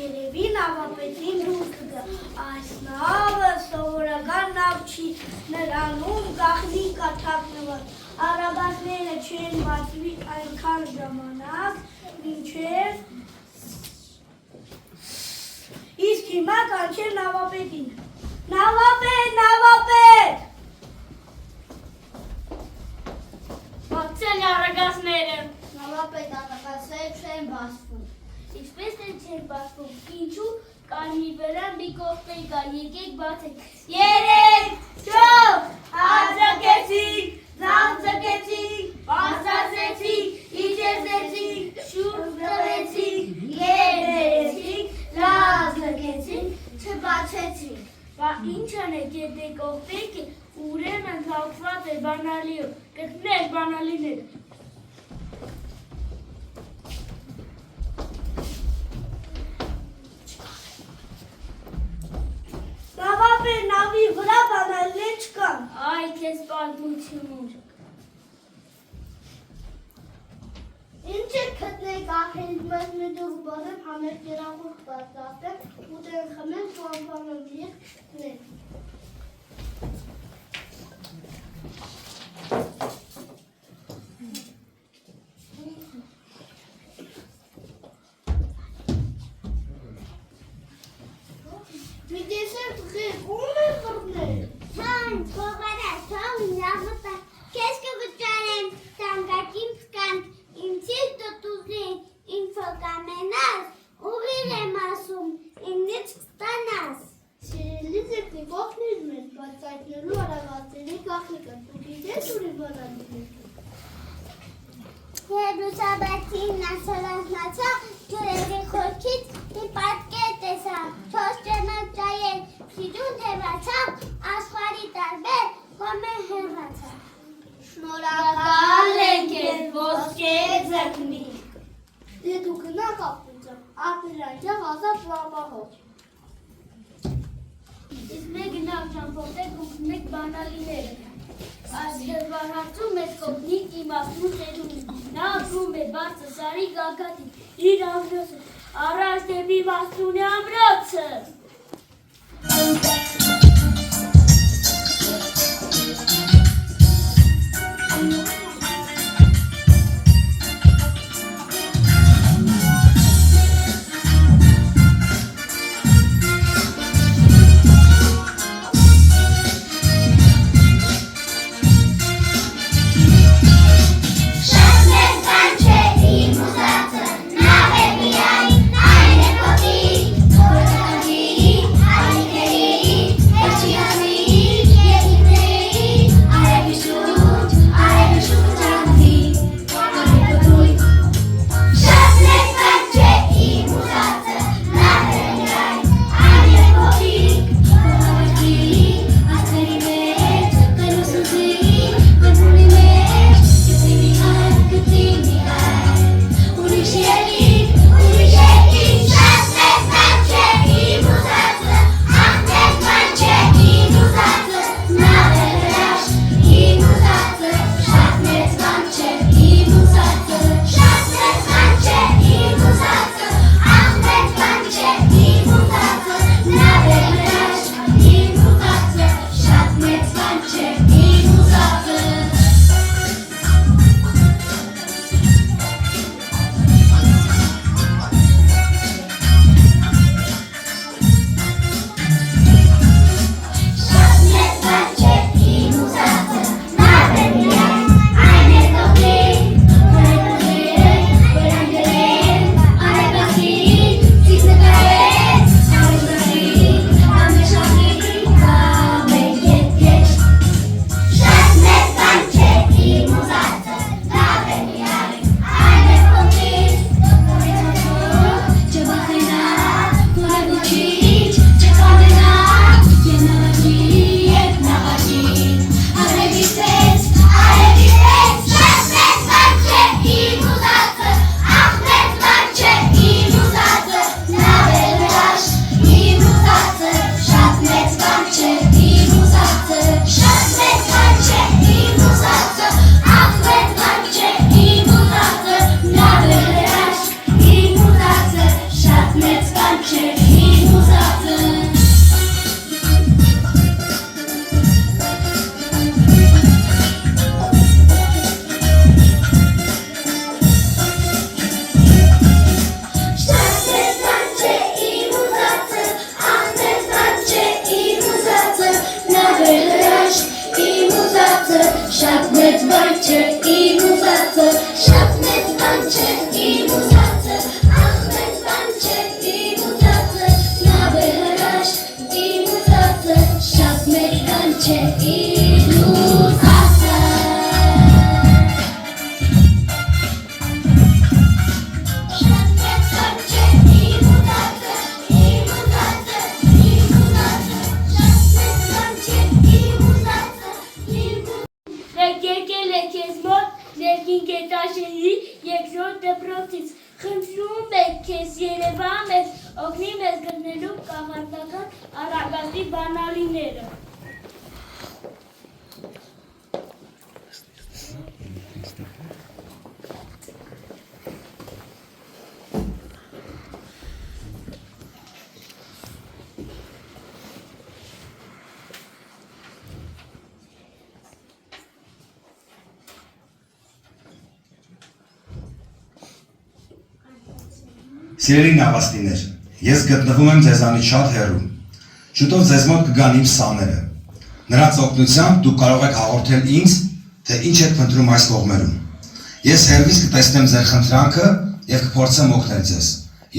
երևի նավապետին դուրս կգա, այս նավը սովորական նավ չի, նրանում գաղտնի կա թաքնված, արաբացները չեն բացվի այնքան ժամանակ, մինչև իսկ հիմա կանչեր նավապետին, նավապետ, Բացել արագածները, նավապետ արագածները չեն բացվում, ինչպես են չեն բացվում, ինչու կանի վրա մի կողպեի կա, եկեք բացեք, 3, 4, արձակեցիք, ձանձկեցիք, բարձրացեցիք, իջեցեցիք, շուրջ տվեցիք, երեցիք, լազգեցիք, չբացեցիք, բա ինչ անեք եթե կողպեիք է, ուրեմն թաքված է բանալիով, գտնեք բանալիները, նավապետ նավի վրա բանալիներ չկան, այ քեզ պատմություն, ինչ եք գտնեք ախել մեզ մի դուր բանեմ համեր կերախուր պատրաստեմ, ուտեն խմեն ու անվանում եկ գտնեք, մի տեսեք ղեկ, ում են խրնել, Թան, փողարա, թան, նավը քեզ կվճարեմ, տանկակին կանք, ինձից դուտուզին, ինձ կամենաս, ուղիղ եմ ասում, ինձից կստանաս։ Սիրելի ձեքնիկ օգնիր մեզ, բայց այդնելու արագացների գաղտնիքը, դու գիտես ուրի բանալիներ։ Երուսաբացին ասալասնացա, ջուրերի խորքից մի պատկեր տեսա, 4 ճենակ ճայել, սիջուն թևացա, աշխարի տարբեր, հոմե հեղացա։ Շնորհակալ ենք ես ոսկե ձկնիկ, Դե դու գնա կապտուծը, ապիրանջավ ազատ վամահով։ իսկ մեկ գնավ ճամփորդեք ու գնեք բանալիները, այս դժվար հարցում մեզ կողնիկ իմաստնու ծերունի, նա ապրում է բարձր սարի գագաթին, իր ամրոցը, առաջ դեպի Մաստունի ամրոցը։ Այն է կոտի, որ կնջի, այն է Օգնությունից խնդրում եք քեզ Երևան մեզ օգնի մեզ գտնելու կախարդական առագաստի բանալիները։ Սիրելի նավաստիներ, ես գտնվում եմ ձեզանից շատ հեռու։ Շուտով ձեզ մոտ կգան իմ սաները։ Նրանց օգնությամբ դուք կարող եք հաղորդել ինձ, թե ինչ եք փնտրում այս կողմերում։ Ես հերվից կտեսնեմ ձեր խնդրանքը եւ կփորձեմ օգնել ձեզ։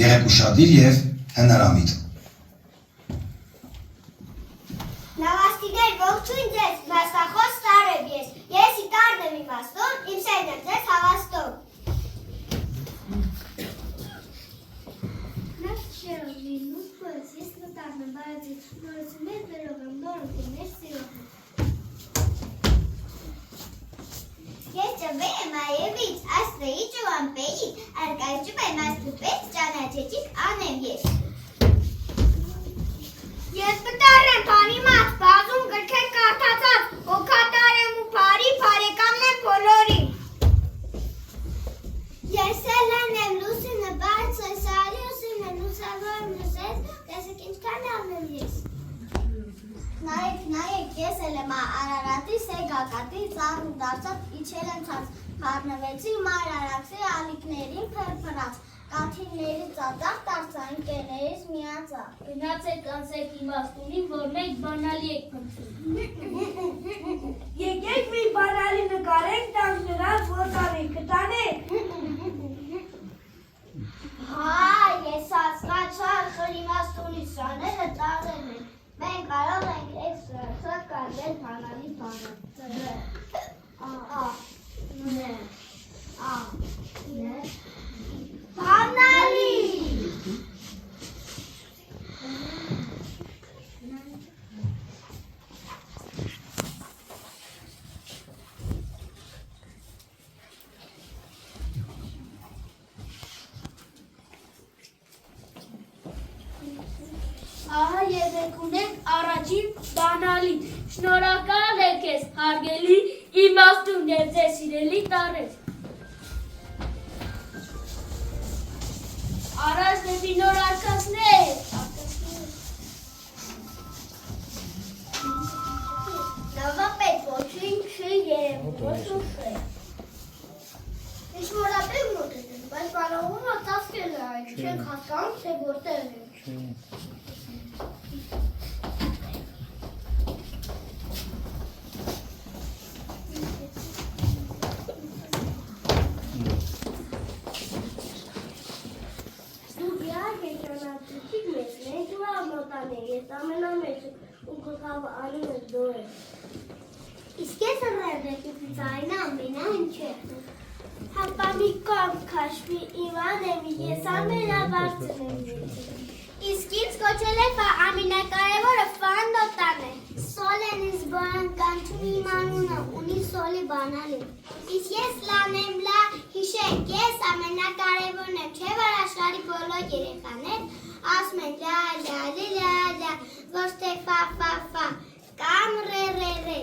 Եղեք ուշադիր եւ հնարամիտ։ Նավաստիներ, ողջույն ձեզ, մասնախոս Սարև ես։ Ես Իտարն եմ իմաստուն, իմ սերն եմ ձեզ հավաստում։ Ես ճվեր եմ այևից, ասրեի ճուանպեի, արկայջում եմ աստուպես ճանաչեցիք անեմ ես։ Ես պտար եմ պանի մատ, բազում գրքեր կարդացած, հոգատար եմ ու պարի, պարեկամն եմ բոլորի։ Ես էլեն եմ լուսինը բարձ է, սարի ուսինը լուսավոր լուսեց, տեսեք ինչքան ավնեմ ես։ Նայեք, ես էլ եմ Արարատի սեգակատի ծառն դարձած իջել եմ ցած, խառնվեցի մար արաքսի ալիքներին փրփրած, կաթիլների ծածաղ դարձան կերներից միածաղ։ Գնացեք անցեք իմաստունին, որ մենք բանալի եք փնտրում։ Եկեք մի բանալի նկարենք, տանք նրանց ոտանի, կտանեք։ Հա, ես ասկացար խրիմաստունի սաները ծաղրել են, մենք կարող ենք էքստրասա կարդել բանալի բանը։ Բանալի! Ահա եք ունենք առաջին բանալի, շնորհակալ եք ես հարգելի իմաստուն և ձեզ սիրելի տարեց։ Առաջ դեպի նոր արկածներ։ Նավապետ ոչինչ չի երևում, ոչ ուշ է։ Ինչ որապետ մոտեցին, բայց բարողում ատասկել է այդ, չենք հասկանում, թե որտեղ է։ Ես ամենամեջը ու կղավը անում ես դոր է։ Իսկ ես ռեդեկիպից այն ամենայն չէ։ Հապամի կամ կաշվի իման եմ, ես ամենավարձն եմ։ Իսկ ինձ կոչել է ամենակարևորը ֆանդոտան է։ Սոլեն ինձ բան կանչում իմ անունը, ունի սոլի բանալի։ Իսկ ես լան եմ լա, հիշեք, ես ամենակարևորն եմ, չէ որ աշխարհի բոլոր երեխաներ ասում են լա լա լի լա լա, ոչ թե ֆա ֆա ֆա, կամ ռե ռե ռե։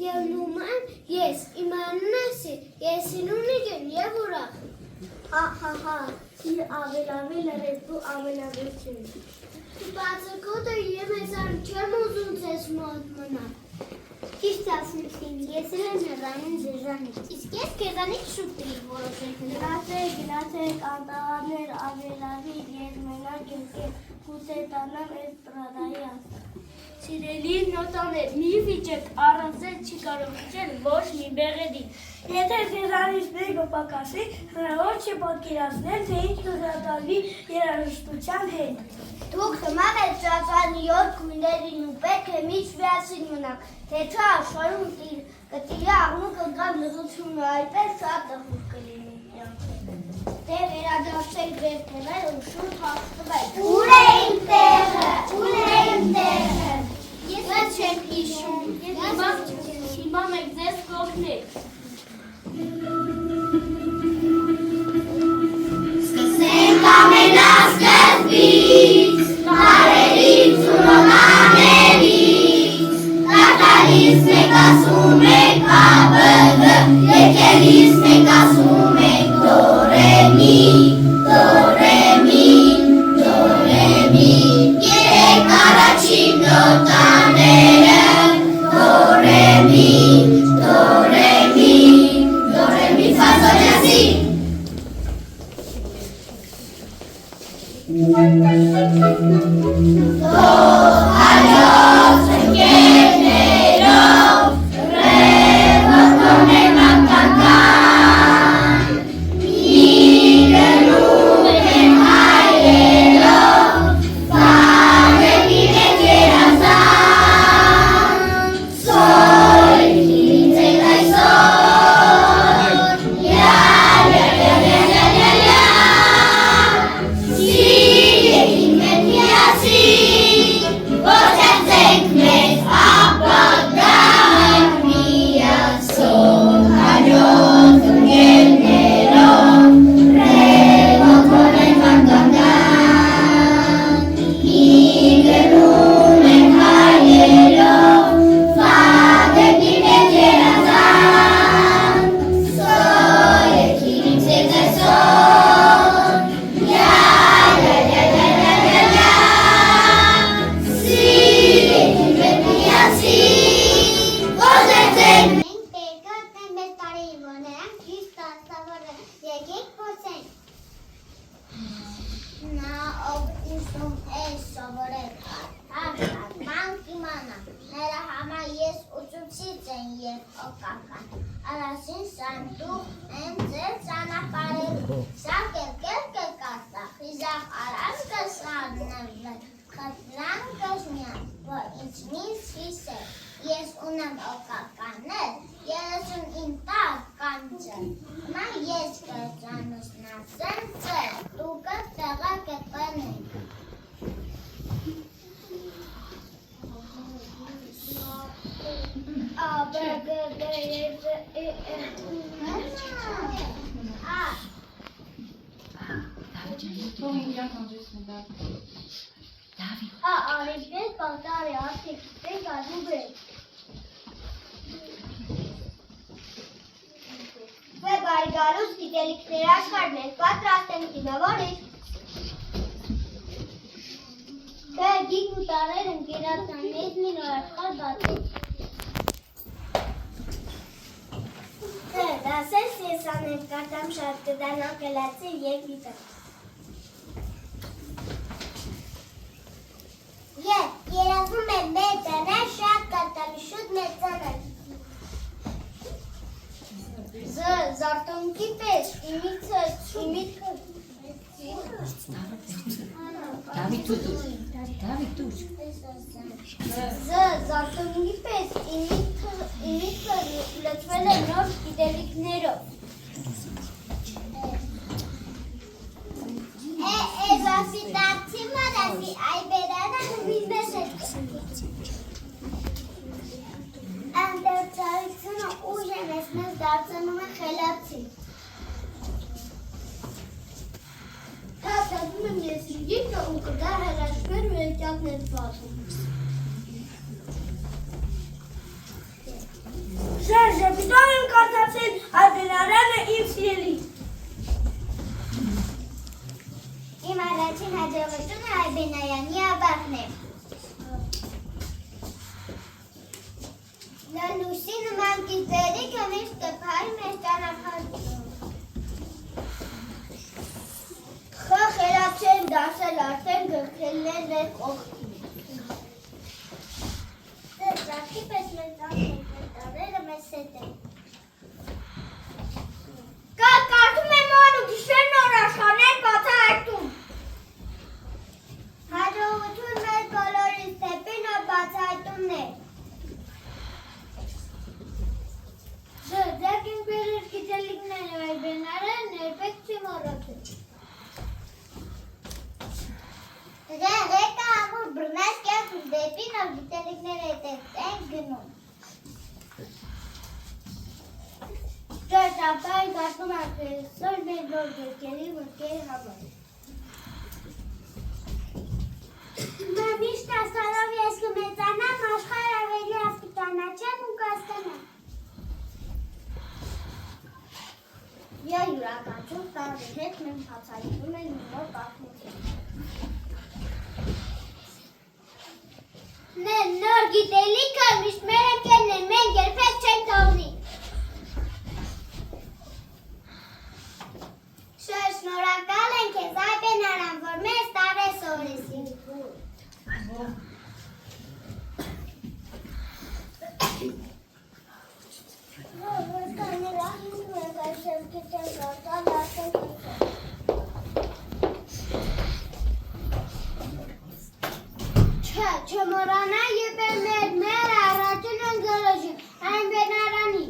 Ելնուման ես, իմ անունը սի, եսին ունիկ եմ և ուրախ։ Հա, սիր ավելավել ես դու ամենավերջին։ Բացակոտը եմ եզան չեմ ուզում ձեզ մոտ մնալ։ Ճիշտ ասնիքին, ես էլ եմ նռանին ձեզանից, իսկ ես կեզանից շուտ տրիվ որոշեք։ Գնացեք, անտաղարներ ավելավիր, ես մենակ եմ կեր, կուտե տանամ ես պրադայի ասա։ Սիրելի նոտաներ, մի վիճեք առանց ձեզ չի կարող վիճել ոչ մի բեղեդի։ Եթե ձեզանից մեկը պակասի, հնարավոր չէ պատկերացնել, թե ինչ կհրատարվի երաժշտության հետ։ Դուք նման եք ծածանի 7 գույներին ու պետք է միջվյասին մնաք, թե չէ աշխարհում կտիրի աղմուկը կամ լռությունը, այդպես շատ տխուր կլինի կյանքը։ Դե վերադարձեք ձեր թևերը ու շուտ հաղթվեք։ Ուր է իմ տեղը, ուր է իմ տեղը։ Ես չեմ հիշում։ Հիմա մենք ձեզ կօգնենք։ եկեք փոսենք։ Նա ով ուսում է սովորել ման կիմանա, նրա համար ես ուսուցիչ եմ և օգական, արասին սանդուղ եմ ձեր ճանապարհելու, սա կերկեր կկարտա, խիզախ արած կսարնվել, խտրան կզմյան, որ ինձնից հիսեր, ես ունեմ օգականներ, 39 տար կանջել, հիմա ես կրջանուսնացեմ ձեր, դուքը տեղը կտնենք։ A, B, G, D, E, F, E, F, U, N, A, արիբես, պարտարի, արդեք, տենք, ադուբեք։ Վե բարիգալուս գիտելիքներ աշխարհն ենք, պատրաստ ենք դիմավորից։ Վե գիգ ու տարեր ընկերացան, մեզ մի նոր աշխարհ բացի։ Դասես ես անեմ կարտամ շատ կդանան կլացի և վիտը։ Երազում է մեր տանել շատ կարտամի շուտ մեր ծանել։ Զարտոնքի պես, իմիքը։ Դավիթ դուր։ Զարտոնքի պես, իմիքը լծվել է նոր գիտելիքներով։ Վասի դարձի մարասի, այ բերանը նվիզնես է։ Անդերծարիցունը ուժ է մեզ դարձնում է խելացի։ Թատատում եմ ես իգիկը ու կդա հրաշվեր ու եկյակներ պատում։ Շարժը, պիտով եմ կարդացել Այբենարյանը իմ սիրելի։ Իմ առաջին հաջողությունը Այբենարյանի ավագն է։ Լալուսի նման գիտելիքը միշտ կփայի մեր ճանապարհում։ Խելացի եմ դասել արդեն գրքելներ մեր կողքին։ Ծրծակի պես մեր տարերը մեզ հետ են։ Կարդում եմ օր ու գիշեր նոր աշխարհներ բացահայտում։ Հաջողություն մեր բոլորիս դեպի նոր բացահայտումներ։ Ձեր ինքներս գիտելիքները Այբենարյան երբեք չի մոռացել։ Ղեկը ամուր բռնած կյանք ու դեպի նոր գիտելիքներ հետ ենք գնում։ Ձեր ճապտայի գարտում ակրեսոր մեր նոր գրքերի մտքերի համար։ Միշտ ասալով ես կմեծանամ, աշխարհ ավելի հասկացանաչեմ ու կհասկանամ։ Յուրաքանչյուր տարի հետ մենք բացահայտում ենք մի նոր պատմություն։ Նոր գիտելիքը միշտ մեր ընկերն է, մենք երբեք չենք թողնի։ Շնորհակալ ենք քեզ Այբենարյան, որ մեզ տարես օրեսին։ Չմոռանա եպել մեր առաջին ընկերոջը, Այբենարյանի։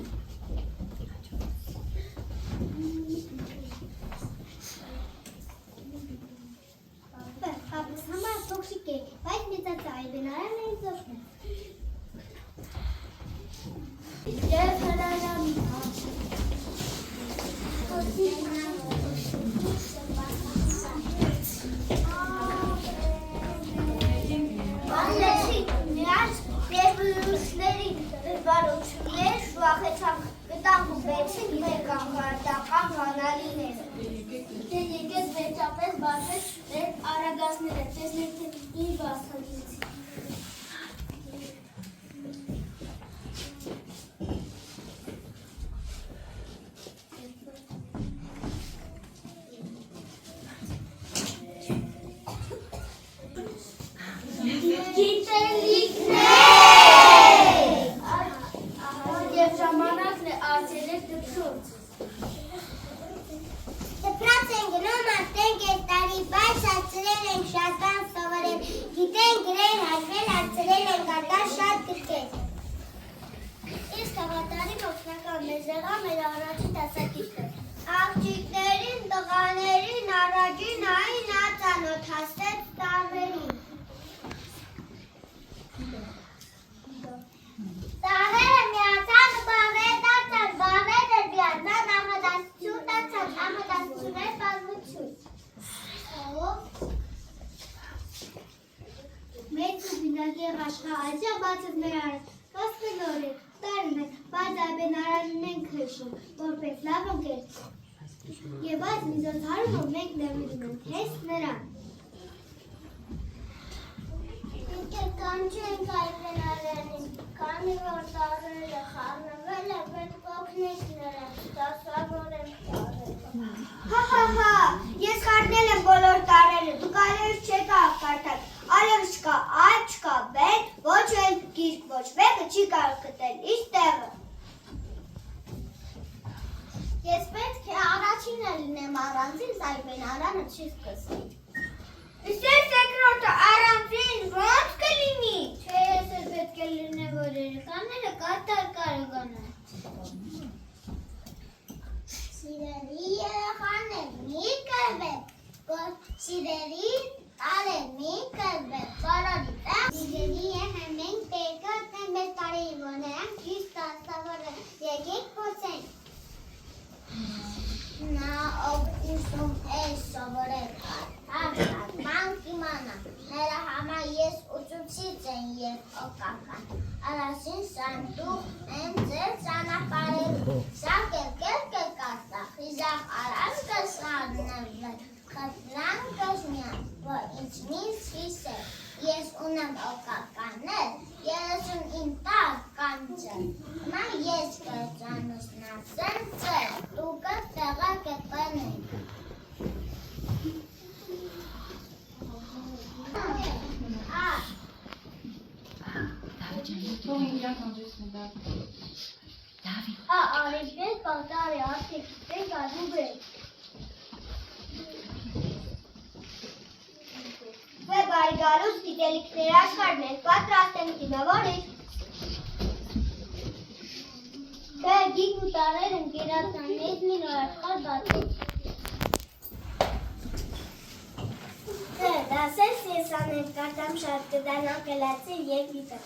եղա մեր առաջին դասակիցներ։ Աղջիկներին, տղաներին առաջին այն նա ծանոթացրեց տարբերին։ Տարերը միացան, բառեր դարձան, բառերը միացան, նախադասություն դարձան, նախադասություններ բազմություն։ Մեծ ու բինակի աշխարհայցը բացեց մեր արդ, կասկն օրեք, տարին է, բայց այբեն առաջին ենք հեշում, որպես լավ ընկեր։ Եվ այս միզոցարումը մենք նվիրում ենք հես նրան։ Ինքը կանչենք այբեն արյանին, քանի որ տարերը խառնվել է, պետք օգնես նրան, դասավորեմ տարերը։ Հա, ես խառնել եմ բոլոր տարերը, դուք այլևս չեք կարդալ, այլևս չկա այլ, չկա վեր, ոչ էլ գիրք, ոչ մեկը չի կարող գտել իր տեղը։ Ես պետք է առաջինը լինեմ առանձին, այբեն արանը չի սկսի։ Իսկ ես երկրորդը առանձին ո՞նց կլինի։ Չէ, ես էլ պետք է լինեմ, որ երեխաները կատար կարողանան։ Սիրելի երեխաներ, մի կրվեք, սիրելի տարեր, մի կրվեք, բոլորի տեղ։ Սիրելի է մենք տեղը մեր տարերի, որ նրանք ճիշտ դասավորեն, եկեք փորձենք։ Նա ով ուսում է սովորել ման կիմանա, նրա համար ես ուսուցիչ եմ և օգական, առաջին սանդուղ եմ ձեր ճանապարհելու, սա կերկեր կկարտա, խիզախ արան կսարնվել, խտրանկս միան, որ ինձնից հիսեր, ես ունեմ օգականներ, 39 կանչել, հիմա ես կճանուսնասեմ ձեր, դուքը տեղը կտնենք։ Արիքներ կատարի արտիքներ գազուբ է։ Վեր բարի գալուս գիտելիքներ աշխարհներ պատրաստ են դիմավորից։ Վեր գիգ ու տարեր ընկերացան մեզ մի նոր աշխարհ բացից։ Վեր դասես ես անեմ կարտամ շատ կդանան կլացի և գիտեմ։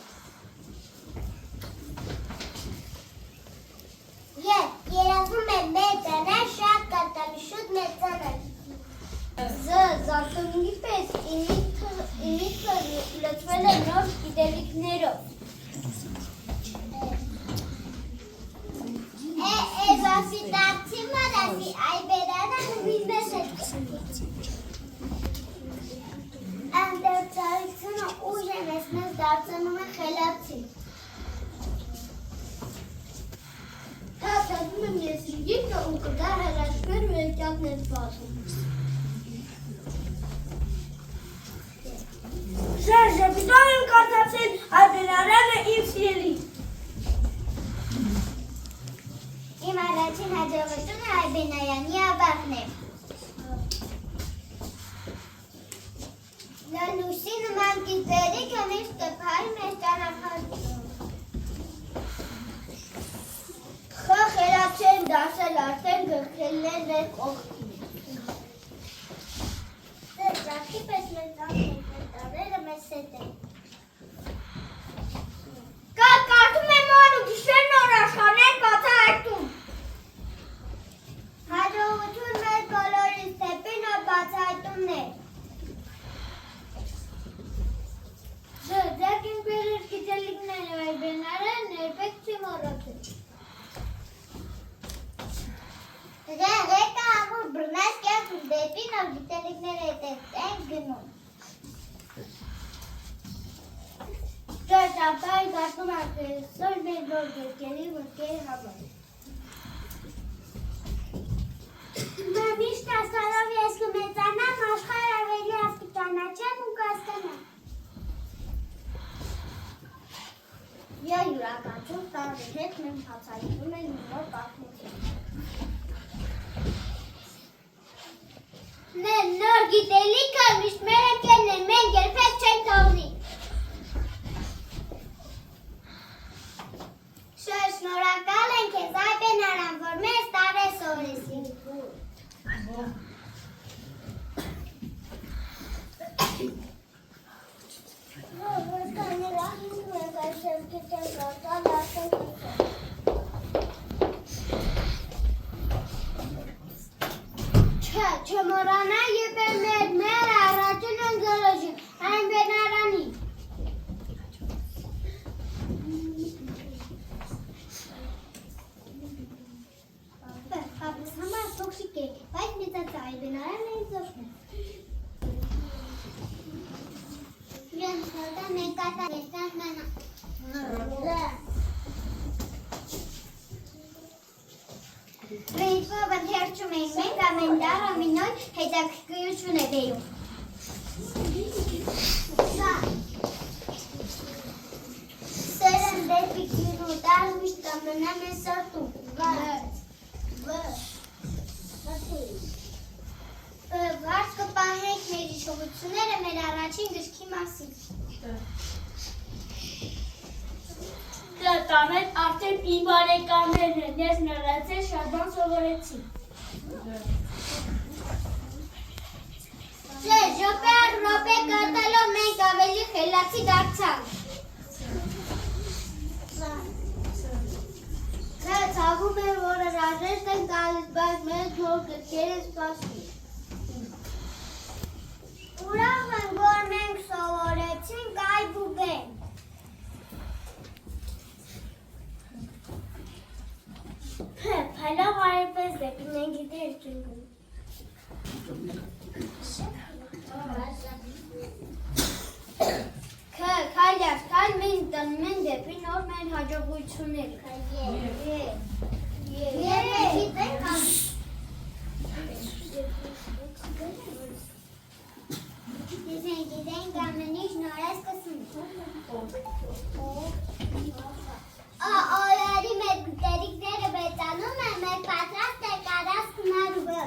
Երազում եմ մեր տանել շատ կարտալի շուտ մեր տանել։ Զարտոնի պես ինիքը լծվել է նոր գիտելիքներով։ Վասի դարձի մարասի այբերանը հվիզմես է։ Անդերծարիքցունը ուժ է մեզ դարձնում է խելացի։ Կասածում եմ ես իգիկը ու կդա հերաշներ ու եկյակներ բացում։ Շարժը, պիտոն եմ կարդացել այբեն արանը իմ սիրելի։ Իմ առաջին հաջողությունը այբեն արյանի ավաղն է։ Լալուսի նման գիտելիքը միշտ կփարի մեր ճանապարհում։ Խելացի են դասել արդեն գրքելներ մեր կողքին։ Ձեր ճակի պես մեր տարերը մեզ հետ են։ Կարդում եմ օր ու գիշեր նոր աշխարհներ բացահայտում։ Հաջողություն մեր բոլորիս դեպի նոր բացահայտումներ։ Ձեր ինքներս գիտելիքները այբեն արան, երբեք չի մոռացել։ Ղեկը ամուր բրնաս կյանք դեպի նոր գիտելիքներ հետ են գնում։ Ձեր ճապայի գարտում արկեսոր մեր նոր գրքերի վրկերի համար։ Միշտ ասալով ես կմեծանամ, աշխարհ ավելի կճանաչեմ ու կհասկանամ։ Յուրաքանչյուր տարի հետ մենք բացահայտում ենք մի նոր պատմություն։ Նոր գիտելիքը միշտ մեր ընկերն է, մենք երբեք չենք թողնի։ Շնորհակալ ենք քեզ այբեն արա, չմոռանա եւ մեր առաջին ընկերոջը այն բենարանի։ Պապս համար փոքրիկ է, բայց մեծացա այն բենարանը ինձ օգնում։ Ջան, հատա մենք կատա եստան մանա։ Ռեյտվա բանթերչում ենք, մենք ամենդար ամինոյ հետաքրքրություն է բերում։ Սերն դեպի գիրու դար միշտ կամենամ է սարտում։ Վարդ կպահենք մեր իշխողությունները մեր առաջին գրքի մասին։ Տանեն արդեն իմ բարեկամներն են, ես նրանց հետ շատ բան սովորեցի։ Չէ, րոպե առ րոպե կատարելով մենք ավելի խելացի դարձանք։ Դա ցավում է, որ հրաժեշտ են տալիս, բայց մենք նոր գրքերը սպասում։ Ուրախ եմ, որ մենք սովորեցինք այբուբեն։ Փայլավ այրպես դեպի մենք գիտեր չունգում։ Քայլյար, քայլ մենք տանում են դեպի նոր մեր հաջողությունները։ Երբ գիտենք Գիտենք ամեն ինչ նոր է սկսում։ Օրերի մեր գուտերիկները բետանում են, մեր պատրաստ է կարասկ նարուը։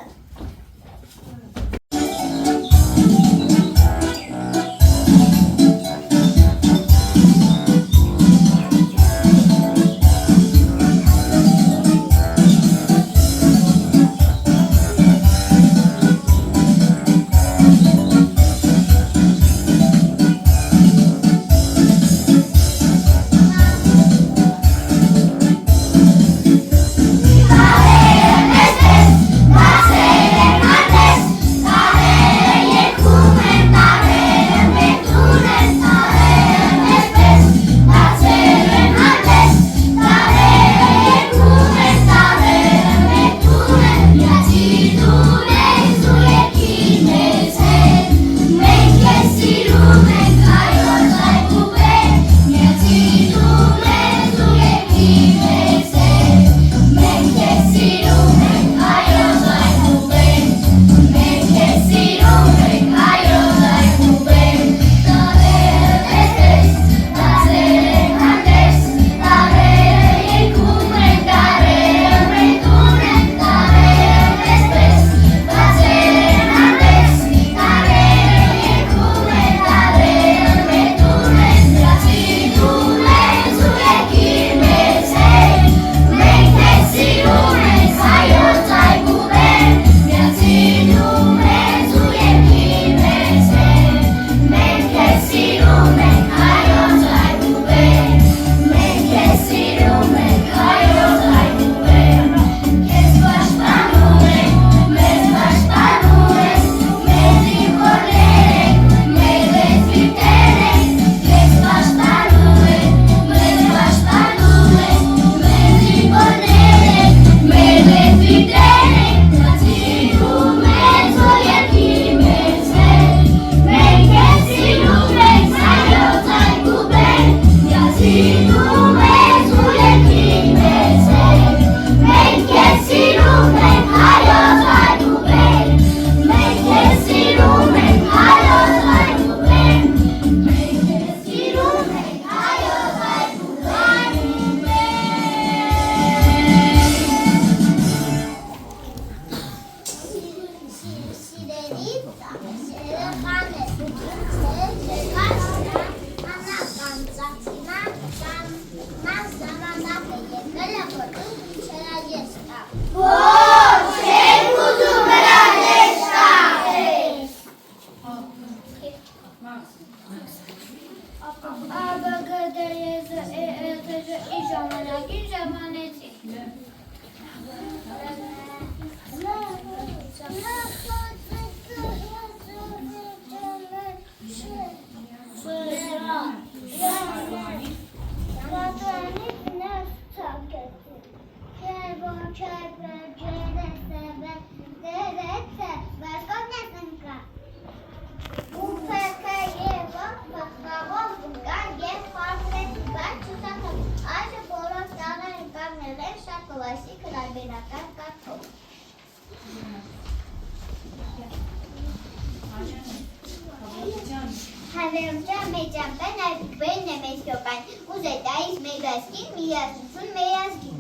Հավերում մեջամպեն այգուբեն նեմեսյոպան, ուզետայիս մեգասկին, միասություն մեյազգին։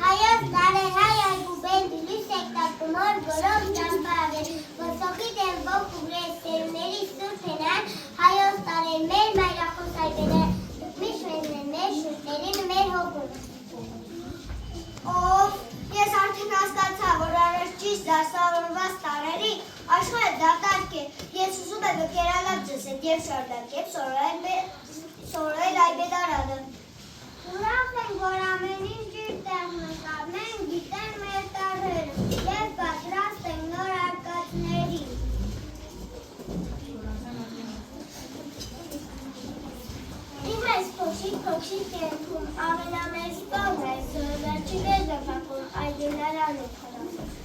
Հայոց դարեր հայ այգուբեն դիլի սեկտակումոր գորով ճամպավեր, ոսոխի դենվող ուգրես սերուների սուրբ հենան, հայոց դարեր մեր մայրախոս այբեներ, միշվեններ մեր շուրտերին մեր հոգում։ Ով, ես արդեն հասկացա, որ առած ճիշտ դասավորված տարերի աշխարհը դատարկ է, ես ուզում եմ կերալավ ձեզ հետ և շարդակեմ սորոյել այբեդարանը։ Ուրախ ենք, որ ամեն ինչ իր տեղն եկավ, մենք գիտենք մեր տարրերը և պատրաստ ենք նոր արկածներին։ Իմ այս փոքրիկ կյանքում ամենամեծ բանն է վերջի վերջակում այգեներան է խրախում։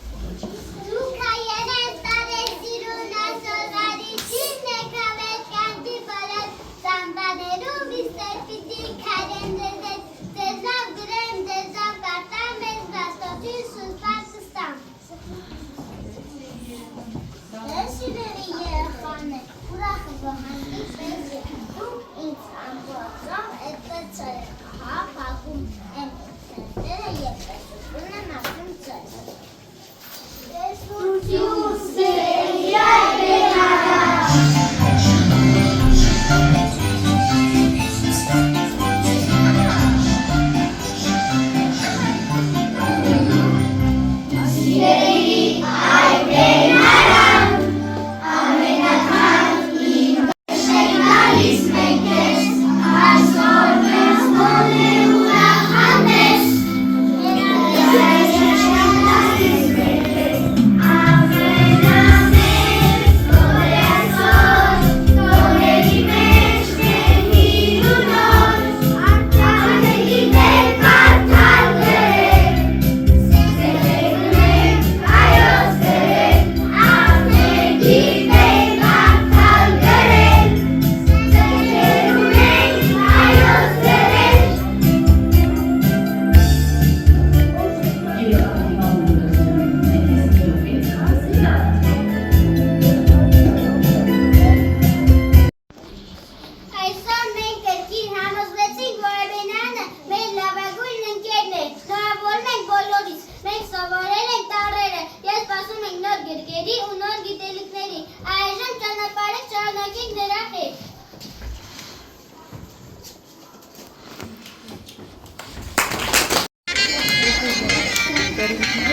Դուք հայեր են տարել սիրուն ասորվարի, չիրն եք հավեր կանտի բոլոր ծամբաներում իստեր պիտի քարեն ձեզավ գրեմ, ձեզավ կարտամ, ես վաստոցին սուսպար կստամ։ Ես իրերի երեխան է, ուրախը բոհանդից ես ետում, ինձ ամբոծում, էտը ծրը կհա, պակում եմ ծրտերը և պեսություն եմ ասում ծրը։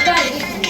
Good.